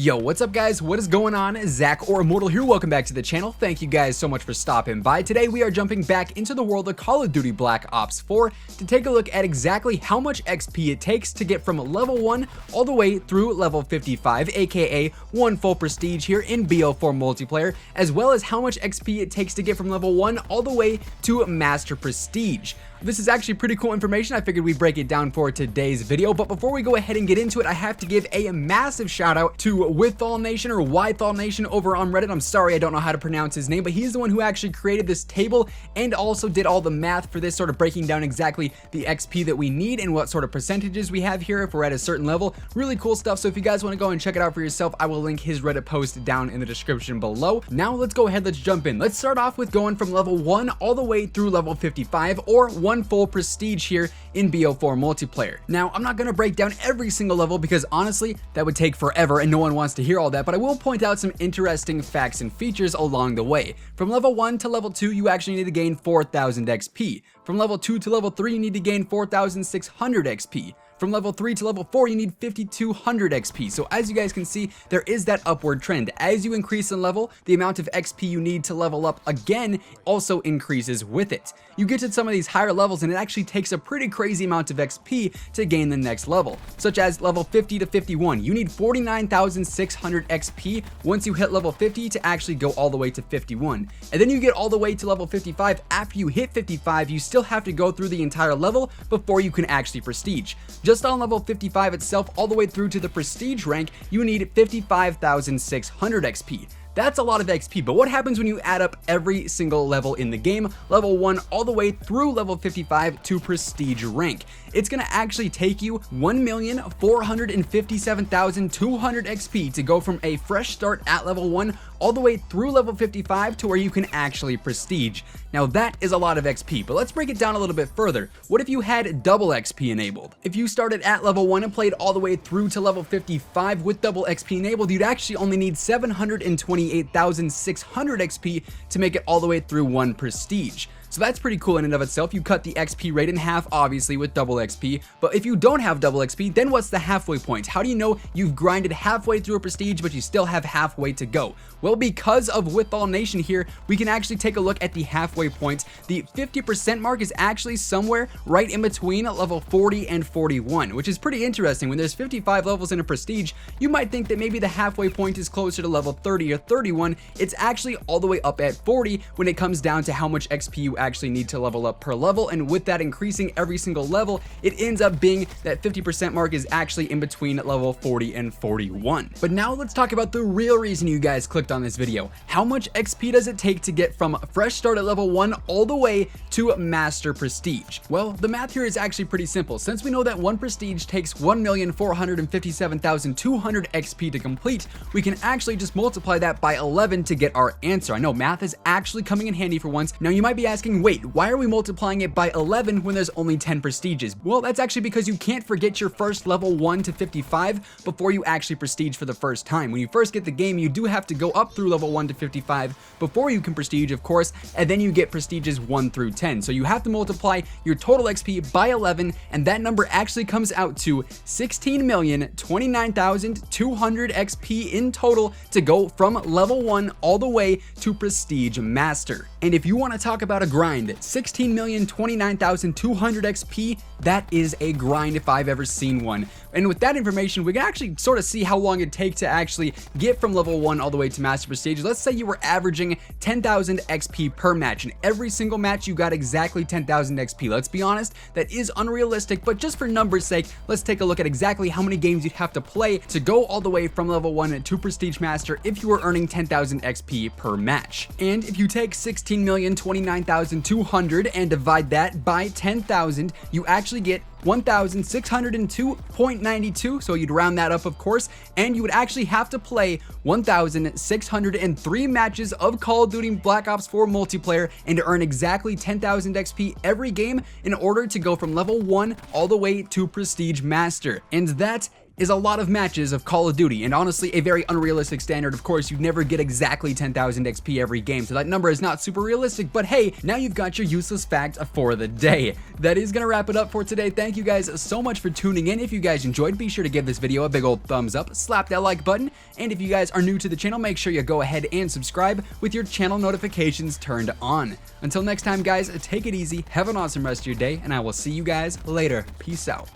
Yo, what's up guys? What is going on? Zach or Immortal here. Welcome back to the channel. Thank you guys so much for stopping by. Today we are jumping back into the world of Call of Duty Black Ops 4 to take a look at exactly how much XP it takes to get from level 1 all the way through level 55, aka 1 full prestige here in BO4 Multiplayer, as well as how much XP it takes to get from level 1 all the way to Master Prestige. This is actually pretty cool information. I figured we'd break it down for today's video, but before we go ahead and get into it, I have to give a massive shout out to Withall Nation or Wythall Nation over on Reddit. I'm sorry, I don't know how to pronounce his name, but he's the one who actually created this table and also did all the math for this, sort of breaking down exactly the XP that we need and what sort of percentages we have here if we're at a certain level. Really cool stuff. So if you guys want to go and check it out for yourself, I will link his Reddit post down in the description below. Now let's go ahead, let's jump in. Let's start off with going from level 1 all the way through level 55, or 1 full prestige here in BO4 Multiplayer. Now, I'm not going to break down every single level because honestly, that would take forever and no one wants to hear all that, but I will point out some interesting facts and features along the way. From level 1 to level 2, you actually need to gain 4,000 XP. From level 2 to level 3, you need to gain 4,600 XP. From level 3 to level 4, you need 5,200 XP. So as you guys can see, there is that upward trend. As you increase in level, the amount of XP you need to level up again also increases with it. You get to some of these higher levels and it actually takes a pretty crazy amount of XP to gain the next level, such as level 50 to 51. You need 49,600 XP once you hit level 50 to actually go all the way to 51. And then you get all the way to level 55. After you hit 55, you still have to go through the entire level before you can actually prestige. Just on level 55 itself, all the way through to the prestige rank, you need 55,600 XP. That's a lot of XP, but what happens when you add up every single level in the game, level 1 all the way through level 55 to prestige rank? It's going to actually take you 1,457,200 XP to go from a fresh start at level 1 all the way through level 55 to where you can actually prestige. Now that is a lot of XP, but let's break it down a little bit further. What if you had double XP enabled? If you started at level 1 and played all the way through to level 55 with double XP enabled, you'd actually only need 728,600 XP to make it all the way through 1 prestige. So that's pretty cool in and of itself. You cut the XP rate in half, obviously, with double XP. But if you don't have double XP, then what's the halfway point? How do you know you've grinded halfway through a prestige, but you still have halfway to go? Well, because of Withall Nation here, we can actually take a look at the halfway point. The 50% mark is actually somewhere right in between level 40 and 41, which is pretty interesting. When there's 55 levels in a prestige, you might think that maybe the halfway point is closer to level 30 or 31. It's actually all the way up at 40 when it comes down to how much XP you actually need to level up per level, and with that increasing every single level, it ends up being that 50% mark is actually in between level 40 and 41. But now let's talk about the real reason you guys clicked on this video. How much XP does it take to get from fresh start at level 1 all the way to Master Prestige? Well, the math here is actually pretty simple. Since we know that 1 prestige takes 1,457,200 XP to complete, we can actually just multiply that by 11 to get our answer. I know math is actually coming in handy for once. Now you might be asking, wait, why are we multiplying it by 11 when there's only 10 prestiges? Well, that's actually because you can't forget your first level 1 to 55 before you actually prestige for the first time. When you first get the game, you do have to go up through level 1 to 55 before you can prestige, of course, and then you get prestiges 1 through 10. So you have to multiply your total XP by 11, and that number actually comes out to 16,029,200 XP in total to go from level 1 all the way to Prestige Master. And if you want to talk about a grind, 16,029,200 XP, that is a grind if I've ever seen one. And with that information, we can actually sort of see how long it'd take to actually get from level 1 all the way to Master Prestige. Let's say you were averaging 10,000 XP per match, and every single match you got exactly 10,000 XP. Let's be honest, that is unrealistic, but just for numbers' sake, let's take a look at exactly how many games you'd have to play to go all the way from level 1 to Prestige Master if you were earning 10,000 XP per match. And if you take 16,029,200 and divide that by 10,000, you actually get 1,602.92, so you'd round that up, of course, and you would actually have to play 1,603 matches of Call of Duty Black Ops 4 Multiplayer and to earn exactly 10,000 XP every game in order to go from level 1 all the way to Prestige Master. And that is a lot of matches of Call of Duty, and honestly a very unrealistic standard. Of course, you'd never get exactly 10,000 XP every game, so that number is not super realistic, but hey, now you've got your useless fact for the day. That is gonna wrap it up for today. Thank you guys so much for tuning in. If you guys enjoyed, be sure to give this video a big old thumbs up, slap that like button, and if you guys are new to the channel, make sure you go ahead and subscribe with your channel notifications turned on. Until next time guys, take it easy, have an awesome rest of your day, and I will see you guys later. Peace out.